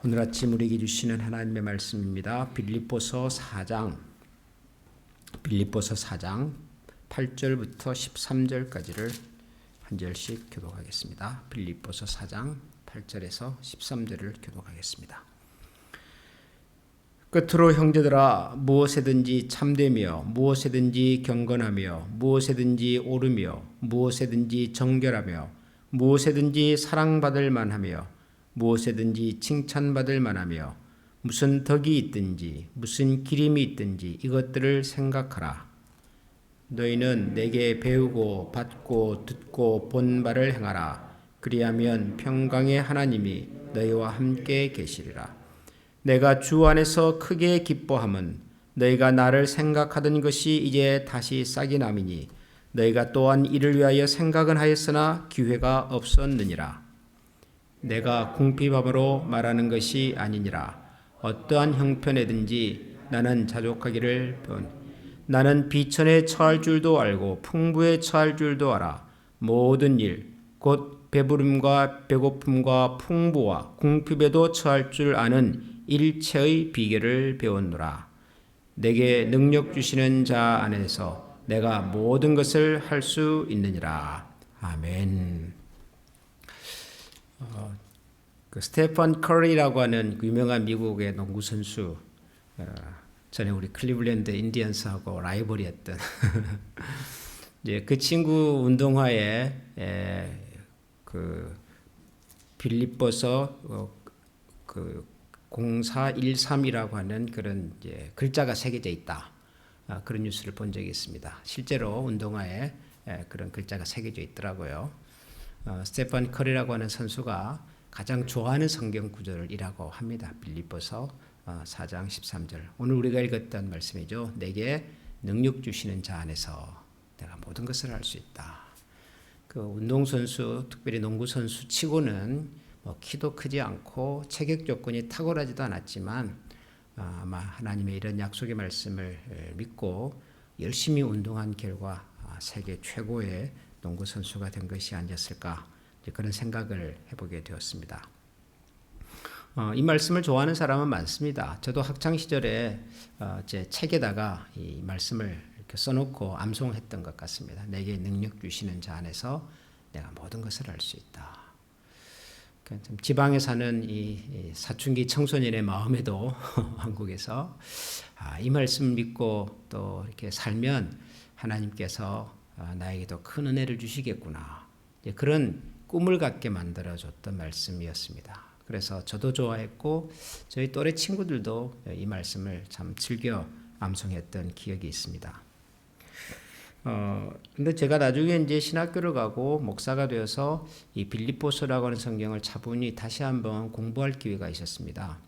오늘 아침 우리에게 주시는 하나님의 말씀입니다. 빌립보서 4장 8절부터 13절까지를 한 절씩 교독하겠습니다. 빌립보서 4장 8절에서 13절을 교독하겠습니다. 끝으로 형제들아, 무엇에든지 참되며 무엇에든지 경건하며 무엇에든지 옳으며 무엇에든지 정결하며 무엇에든지 사랑받을 만하며 무엇에든지 칭찬받을 만하며 무슨 덕이 있든지 무슨 기림이 있든지 이것들을 생각하라. 너희는 내게 배우고 받고 듣고 본 바를 행하라. 그리하면 평강의 하나님이 너희와 함께 계시리라. 내가 주 안에서 크게 기뻐함은 너희가 나를 생각하던 것이 이제 다시 싹이 남이니 너희가 또한 이를 위하여 생각은 하였으나 기회가 없었느니라. 내가 궁핍함으로 말하는 것이 아니니라. 어떠한 형편에든지 나는 자족하기를 나는 비천에 처할 줄도 알고 풍부에 처할 줄도 알아. 모든 일 곧 배부름과 배고픔과 풍부와 궁핍에도 처할 줄 아는 일체의 비결을 배웠노라. 내게 능력 주시는 자 안에서 내가 모든 것을 할 수 있느니라. 아멘. 스테판 커리라고 하는 유명한 미국의 농구 선수, 전에 우리 클리블랜드 인디언스하고 라이벌이었던 이제 그 친구 운동화에 그 빌립보서 그 0413이라고 하는 그런 이제 글자가 새겨져 있다. 그런 뉴스를 본 적이 있습니다. 실제로 운동화에 그런 글자가 새겨져 있더라고요. 스테판 커리라고 하는 선수가 가장 좋아하는 성경 구절이라고 합니다. 빌립보서 4장 13절. 오늘 우리가 읽었던 말씀이죠. 내게 능력 주시는 자 안에서 내가 모든 것을 할 수 있다. 그 운동선수, 특별히 농구선수 치고는 키도 크지 않고 체격 조건이 탁월하지도 않았지만 아마 하나님의 이런 약속의 말씀을 믿고 열심히 운동한 결과 세계 최고의 농구 선수가 된 것이 아니었을까, 그런 생각을 해보게 되었습니다. 이 말씀을 좋아하는 사람은 많습니다. 저도 학창 시절에 제 책에다가 이 말씀을 이렇게 써놓고 암송했던 것 같습니다. 내게 능력 주시는 자 안에서 내가 모든 것을 할 수 있다. 지방에 사는 이 사춘기 청소년의 마음에도 한국에서 이 말씀 믿고 또 이렇게 살면 하나님께서 나에게도 큰 은혜를 주시겠구나, 그런 꿈을 갖게 만들어줬던 말씀이었습니다. 그래서 저도 좋아했고 저희 또래 친구들도 이 말씀을 참 즐겨 암송했던 기억이 있습니다. 근데 제가 나중에 이제 신학교를 가고 목사가 되어서 이 빌립보서라고 하는 성경을 차분히 다시 한번 공부할 기회가 있었습니다.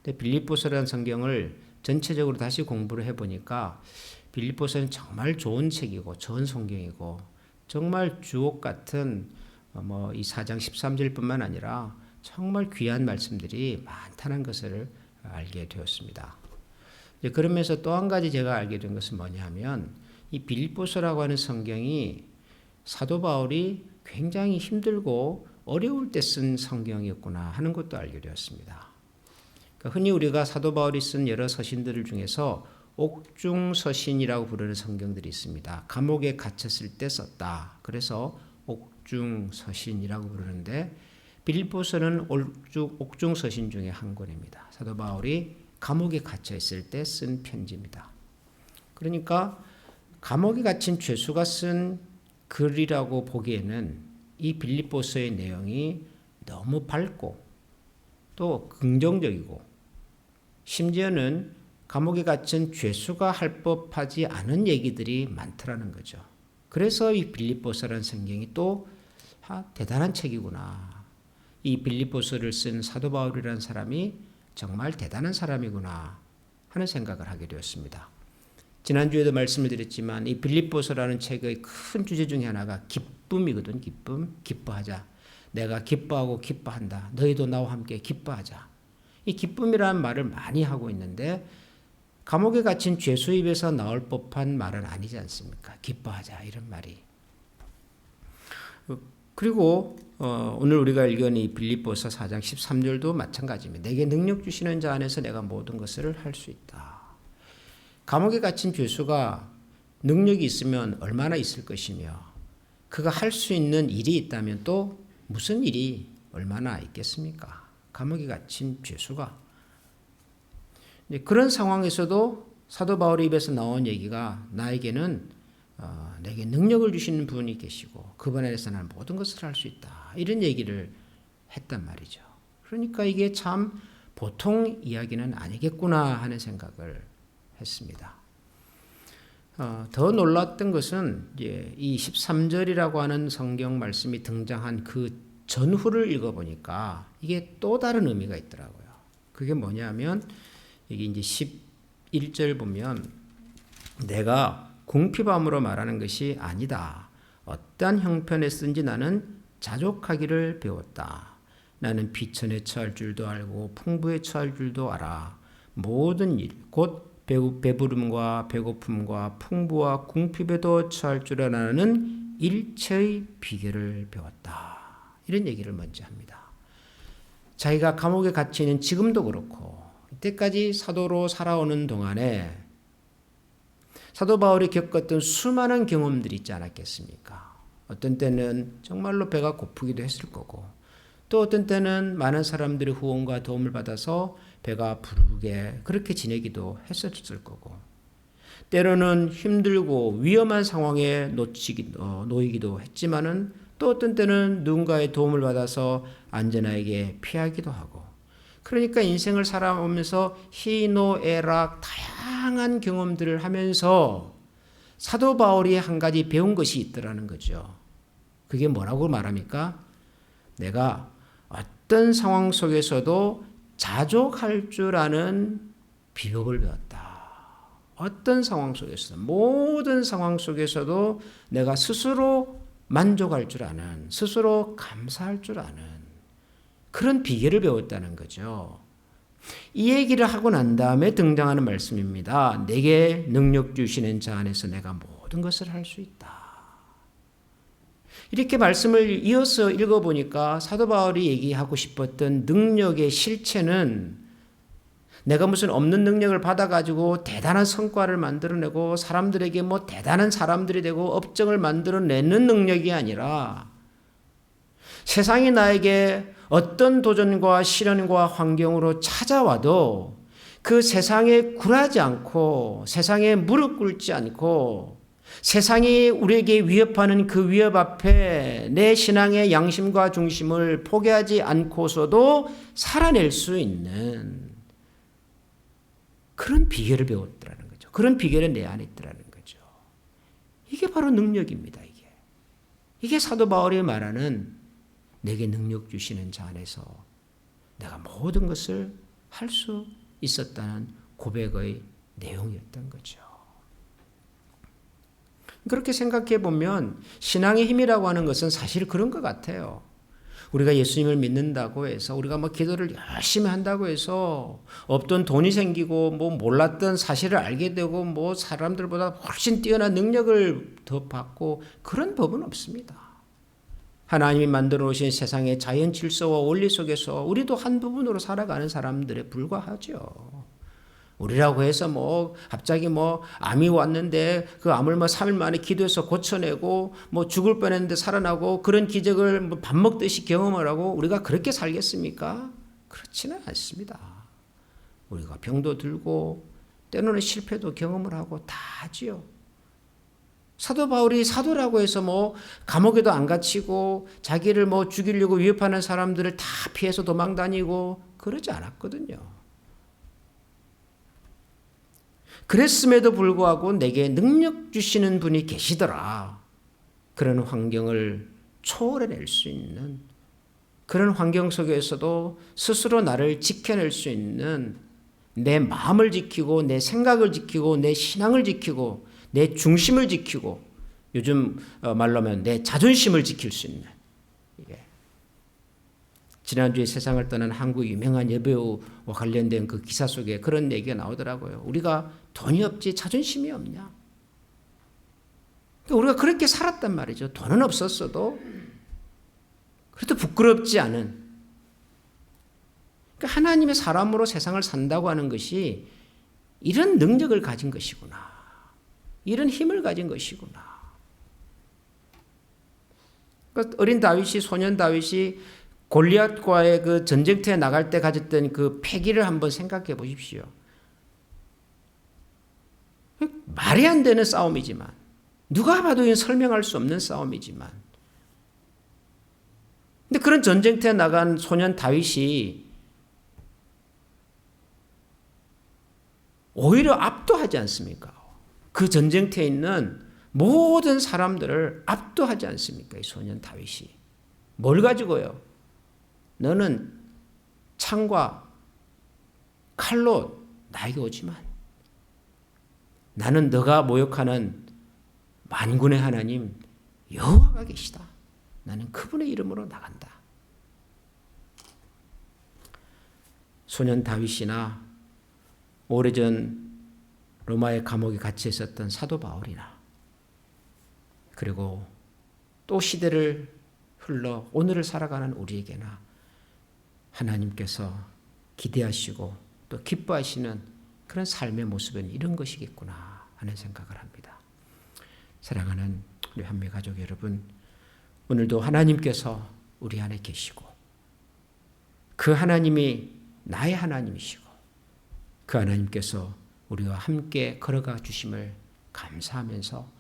근데 빌립보서라는 성경을 전체적으로 다시 공부를 해보니까 빌립보서는 정말 좋은 책이고 좋은 성경이고 정말 주옥 같은 이 4장 13절뿐만 아니라 정말 귀한 말씀들이 많다는 것을 알게 되었습니다. 그러면서 또 한 가지 제가 알게 된 것은 뭐냐면 이 빌립보서라고 하는 성경이 사도 바울이 굉장히 힘들고 어려울 때 쓴 성경이었구나 하는 것도 알게 되었습니다. 그러니까 흔히 우리가 사도 바울이 쓴 여러 서신들 중에서 옥중서신이라고 부르는 성경들이 있습니다. 감옥에 갇혔을 때 썼다. 그래서 옥중서신이라고 부르는데 빌립보서는 옥중서신 중에 한 권입니다. 사도 바울이 감옥에 갇혀 있을 때 쓴 편지입니다. 그러니까 감옥에 갇힌 죄수가 쓴 글이라고 보기에는 이 빌립보서의 내용이 너무 밝고 또 긍정적이고 심지어는 감옥에 갇힌 죄수가 할 법하지 않은 얘기들이 많더라는 거죠. 그래서 이 빌립보서라는 성경이 또 대단한 책이구나. 이 빌립보서를 쓴 사도 바울이라는 사람이 정말 대단한 사람이구나 하는 생각을 하게 되었습니다. 지난주에도 말씀을 드렸지만 이 빌립보서라는 책의 큰 주제 중에 하나가 기쁨이거든. 기뻐하자. 내가 기뻐하고 기뻐한다. 너희도 나와 함께 기뻐하자. 이 기쁨이라는 말을 많이 하고 있는데 감옥에 갇힌 죄수 입에서 나올 법한 말은 아니지 않습니까? 기뻐하자 이런 말이. 그리고 오늘 우리가 읽은 이 빌립보서 4장 13절도 마찬가지입니다. 내게 능력 주시는 자 안에서 내가 모든 것을 할 수 있다. 감옥에 갇힌 죄수가 능력이 있으면 얼마나 있을 것이며 그가 할 수 있는 일이 있다면 또 무슨 일이 얼마나 있겠습니까? 감옥에 갇힌 죄수가. 그런 상황에서도 사도 바울의 입에서 나온 얘기가 나에게는 내게 능력을 주시는 분이 계시고 그분 안에서 나는 모든 것을 할 수 있다. 이런 얘기를 했단 말이죠. 그러니까 이게 참 보통 이야기는 아니겠구나 하는 생각을 했습니다. 더 놀랐던 것은 이 13절이라고 하는 성경 말씀이 등장한 그 전후를 읽어보니까 이게 또 다른 의미가 있더라고요. 그게 뭐냐면 여기 이제 11절 보면 내가 궁핍함으로 말하는 것이 아니다. 어떠한 형편에 쓴지 나는 자족하기를 배웠다. 나는 비천에 처할 줄도 알고 풍부에 처할 줄도 알아. 모든 일, 곧 배부름과 배고픔과 풍부와 궁핍에도 처할 줄 아는 일체의 비결을 배웠다. 이런 얘기를 먼저 합니다. 자기가 감옥에 갇혀 있는 지금도 그렇고 이때까지 사도로 살아오는 동안에 사도 바울이 겪었던 수많은 경험들이 있지 않았겠습니까? 어떤 때는 정말로 배가 고프기도 했을 거고 또 어떤 때는 많은 사람들의 후원과 도움을 받아서 배가 부르게 그렇게 지내기도 했었을 거고 때로는 힘들고 위험한 상황에 놓이기도 했지만은 또 어떤 때는 누군가의 도움을 받아서 안전하게 피하기도 하고 그러니까 인생을 살아오면서 희노애락 다양한 경험들을 하면서 사도 바울이 한 가지 배운 것이 있더라는 거죠. 그게 뭐라고 말합니까? 내가 어떤 상황 속에서도 자족할 줄 아는 비법을 배웠다. 어떤 상황 속에서 모든 상황 속에서도 내가 스스로 만족할 줄 아는 스스로 감사할 줄 아는 그런 비결을 배웠다는 거죠. 이 얘기를 하고 난 다음에 등장하는 말씀입니다. 내게 능력 주시는 자 안에서 내가 모든 것을 할 수 있다. 이렇게 말씀을 이어서 읽어보니까 사도 바울이 얘기하고 싶었던 능력의 실체는 내가 무슨 없는 능력을 받아가지고 대단한 성과를 만들어내고 사람들에게 뭐 대단한 사람들이 되고 업적을 만들어내는 능력이 아니라 세상이 나에게 어떤 도전과 시련과 환경으로 찾아와도 그 세상에 굴하지 않고 세상에 무릎 꿇지 않고 세상이 우리에게 위협하는 그 위협 앞에 내 신앙의 양심과 중심을 포기하지 않고서도 살아낼 수 있는 그런 비결을 배웠더라는 거죠. 그런 비결이 내 안에 있더라는 거죠. 이게 바로 능력입니다. 이게 사도 바울이 말하는 내게 능력 주시는 자 안에서 내가 모든 것을 할 수 있었다는 고백의 내용이었던 거죠. 그렇게 생각해 보면 신앙의 힘이라고 하는 것은 사실 그런 것 같아요. 우리가 예수님을 믿는다고 해서 우리가 뭐 기도를 열심히 한다고 해서 없던 돈이 생기고 뭐 몰랐던 사실을 알게 되고 뭐 사람들보다 훨씬 뛰어난 능력을 더 받고 그런 법은 없습니다. 하나님이 만들어 놓으신 세상의 자연 질서와 원리 속에서 우리도 한 부분으로 살아가는 사람들에 불과하죠. 우리라고 해서 뭐 갑자기 뭐 암이 왔는데 그 암을 뭐 3일 만에 기도해서 고쳐내고 뭐 죽을 뻔했는데 살아나고 그런 기적을 뭐 밥 먹듯이 경험을 하고 우리가 그렇게 살겠습니까? 그렇지는 않습니다. 우리가 병도 들고 때로는 실패도 경험을 하고 다 하지요. 사도 바울이 사도라고 해서 뭐 감옥에도 안 갇히고 자기를 뭐 죽이려고 위협하는 사람들을 다 피해서 도망 다니고 그러지 않았거든요. 그랬음에도 불구하고 내게 능력 주시는 분이 계시더라. 그런 환경을 초월해낼 수 있는 그런 환경 속에서도 스스로 나를 지켜낼 수 있는 내 마음을 지키고 내 생각을 지키고 내 신앙을 지키고 내 중심을 지키고 요즘 말로 하면 내 자존심을 지킬 수 있는 지난주에 세상을 떠난 한국 유명한 여배우와 관련된 그 기사 속에 그런 얘기가 나오더라고요. 우리가 돈이 없지 자존심이 없냐. 그러니까 우리가 그렇게 살았단 말이죠. 돈은 없었어도 그래도 부끄럽지 않은, 그러니까 하나님의 사람으로 세상을 산다고 하는 것이 이런 능력을 가진 것이구나. 이런 힘을 가진 것이구나. 그러니까 어린 다윗이, 소년 다윗이 골리앗과의 그 전쟁터에 나갈 때 가졌던 그 패기를 한번 생각해 보십시오. 말이 안 되는 싸움이지만, 누가 봐도 설명할 수 없는 싸움이지만, 근데 그런 전쟁터에 나간 소년 다윗이 오히려 압도하지 않습니까? 그 전쟁터에 있는 모든 사람들을 압도하지 않습니까? 이 소년 다윗이. 뭘 가지고요? 너는 창과 칼로 나에게 오지만 나는 너가 모욕하는 만군의 하나님 여호와가 계시다. 나는 그분의 이름으로 나간다. 소년 다윗이나 오래전 로마의 감옥에 갇혀 있었던 사도 바울이나, 그리고 또 시대를 흘러 오늘을 살아가는 우리에게나 하나님께서 기대하시고 또 기뻐하시는 그런 삶의 모습은 이런 것이겠구나 하는 생각을 합니다. 사랑하는 우리 한미 가족 여러분, 오늘도 하나님께서 우리 안에 계시고 그 하나님이 나의 하나님이시고 그 하나님께서 우리와 함께 걸어가 주심을 감사하면서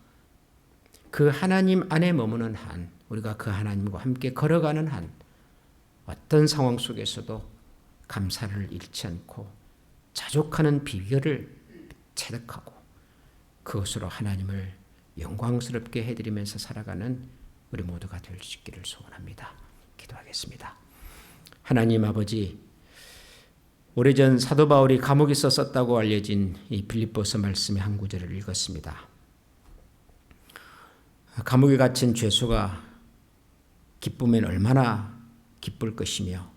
그 하나님 안에 머무는 한, 우리가 그 하나님과 함께 걸어가는 한 어떤 상황 속에서도 감사를 잃지 않고 자족하는 비결을 체득하고 그것으로 하나님을 영광스럽게 해드리면서 살아가는 우리 모두가 될 수 있기를 소원합니다. 기도하겠습니다. 하나님 아버지, 오래전 사도 바울이 감옥에 썼다고 알려진 이 빌립보서 말씀의 한 구절을 읽었습니다. 감옥에 갇힌 죄수가 기쁘면 얼마나 기쁠 것이며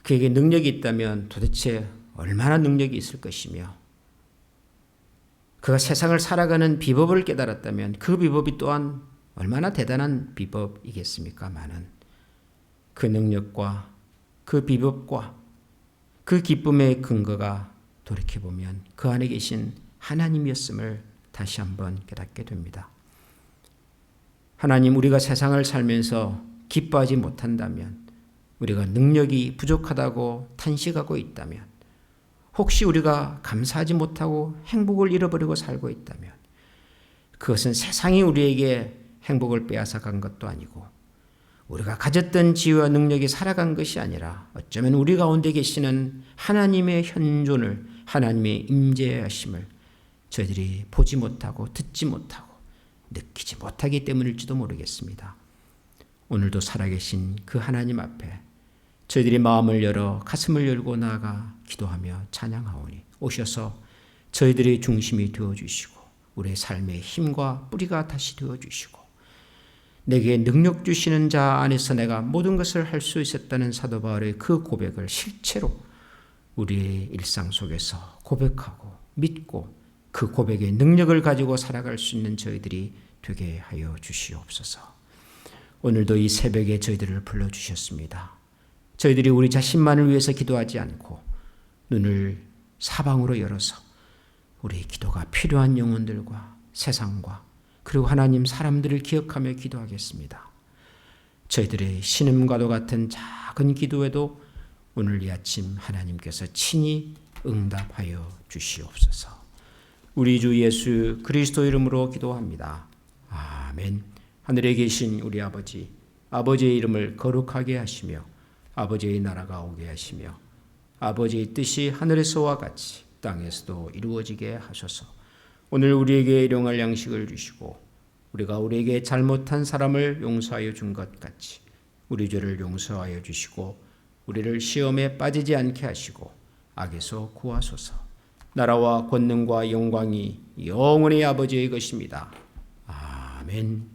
그에게 능력이 있다면 도대체 얼마나 능력이 있을 것이며 그가 세상을 살아가는 비법을 깨달았다면 그 비법이 또한 얼마나 대단한 비법이겠습니까마는 그 능력과 그 비법과 그 기쁨의 근거가 돌이켜보면 그 안에 계신 하나님이었음을 다시 한번 깨닫게 됩니다. 하나님, 우리가 세상을 살면서 기뻐하지 못한다면, 우리가 능력이 부족하다고 탄식하고 있다면, 혹시 우리가 감사하지 못하고 행복을 잃어버리고 살고 있다면 그것은 세상이 우리에게 행복을 빼앗아간 것도 아니고 우리가 가졌던 지혜와 능력이 살아간 것이 아니라 어쩌면 우리 가운데 계시는 하나님의 현존을, 하나님의 임재하심을 저희들이 보지 못하고 듣지 못하고 느끼지 못하기 때문일지도 모르겠습니다. 오늘도 살아계신 그 하나님 앞에 저희들이 마음을 열어 가슴을 열고 나아가 기도하며 찬양하오니 오셔서 저희들의 중심이 되어주시고 우리의 삶의 힘과 뿌리가 다시 되어주시고 내게 능력 주시는 자 안에서 내가 모든 것을 할 수 있었다는 사도 바울의 그 고백을 실체로 우리의 일상 속에서 고백하고 믿고 그 고백의 능력을 가지고 살아갈 수 있는 저희들이 되게 하여 주시옵소서. 오늘도 이 새벽에 저희들을 불러주셨습니다. 저희들이 우리 자신만을 위해서 기도하지 않고 눈을 사방으로 열어서 우리의 기도가 필요한 영혼들과 세상과 그리고 하나님 사람들을 기억하며 기도하겠습니다. 저희들의 신음과도 같은 작은 기도에도 오늘 이 아침 하나님께서 친히 응답하여 주시옵소서. 우리 주 예수 그리스도 이름으로 기도합니다. 아멘. 하늘에 계신 우리 아버지, 아버지의 이름을 거룩하게 하시며 아버지의 나라가 오게 하시며 아버지의 뜻이 하늘에서와 같이 땅에서도 이루어지게 하소서. 오늘 우리에게 일용할 양식을 주시고 우리가 우리에게 잘못한 사람을 용서하여 준 것 같이 우리 죄를 용서하여 주시고 우리를 시험에 빠지지 않게 하시고 악에서 구하소서. 나라와 권능과 영광이 영원히 아버지의 것입니다. 아멘.